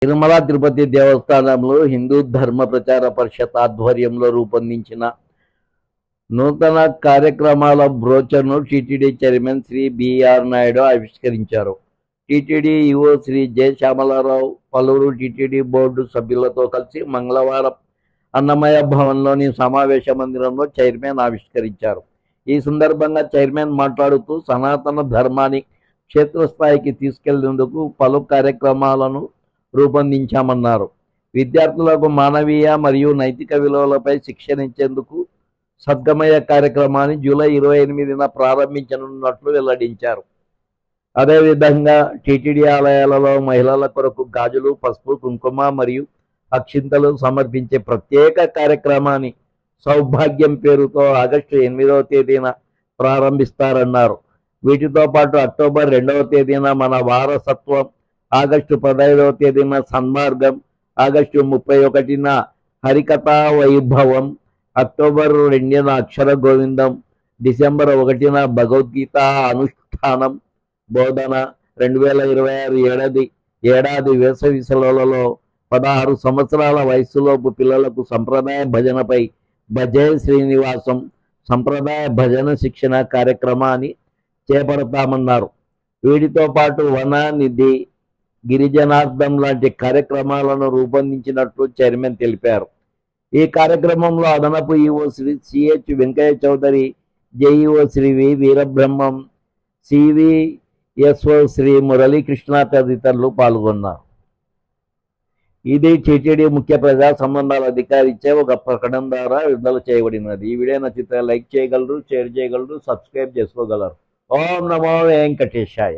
తిరుమల తిరుపతి దేవస్థానంలో హిందూ ధర్మ ప్రచార పరిషత్ ఆధ్వర్యంలో రూపొందించిన నూతన కార్యక్రమాల బ్రోచర్ను టీటీడీ చైర్మన్ శ్రీ బిఆర్ నాయుడు ఆవిష్కరించారు. టీటీడీ ఈవో శ్రీ జె శ్యామలారావు పలువురు టీటీడీ బోర్డు సభ్యులతో కలిసి మంగళవారం అన్నమయ్య భవన్లోని సమావేశ మందిరంలో చైర్మన్ ఆవిష్కరించారు. ఈ సందర్భంగా చైర్మన్ మాట్లాడుతూ సనాతన ధర్మాన్ని క్షేత్రస్థాయికి తీసుకెళ్లేందుకు పలు కార్యక్రమాలను రూపొందించామన్నారు. విద్యార్థులకు మానవీయ మరియు నైతిక విలువలపై శిక్షణ ఇచ్చేందుకు సద్గమయ కార్యక్రమాన్ని జూలై 28న ప్రారంభించనున్నట్లు వెల్లడించారు. అదేవిధంగా టీటీడీ ఆలయాలలో మహిళల కొరకు గాజులు, పసుపు, కుంకుమ మరియు అక్షింతలు సమర్పించే ప్రత్యేక కార్యక్రమాన్ని సౌభాగ్యం పేరుతో ఆగస్టు 8వ తేదీన ప్రారంభిస్తారన్నారు. వీటితో పాటు అక్టోబర్ 2వ తేదీన మన వారసత్వం, ఆగస్టు 15వ తేదీన సన్మార్గం, ఆగస్టు 31న హరికథా వైభవం, అక్టోబర్ 2న అక్షర గోవిందం, డిసెంబర్ 1న భగవద్గీత అనుష్ఠానం బోధన, 2026 ఏడాది వేసవి సెలవులలో 16 సంవత్సరాల వయస్సులోపు పిల్లలకు సంప్రదాయ భజనపై భజే శ్రీనివాసం సంప్రదాయ భజన శిక్షణ కార్యక్రమాన్ని చేపడతామన్నారు. వీటితో పాటు వన నిధి, గిరిజనార్థం లాంటి కార్యక్రమాలను రూపొందించినట్లు చైర్మన్ తెలిపారు. ఈ కార్యక్రమంలో అదనపు EO Shri CH Venkaiah Chowdary, JEO Shri V Veerabrahmam, CVSO Shri Muralikrishna తదితరులు పాల్గొన్నారు. ఇది టీటీడీ ముఖ్య ప్రజా సంబంధాల అధికారిచే ఒక ప్రకటన ద్వారా విడుదల చేయబడినది. ఈ వీడియో నచ్చితే లైక్ చేయగలరు, షేర్ చేయగలరు, సబ్స్క్రైబ్ చేసుకోగలరు. ఓం నమో వెంకటేశాయ.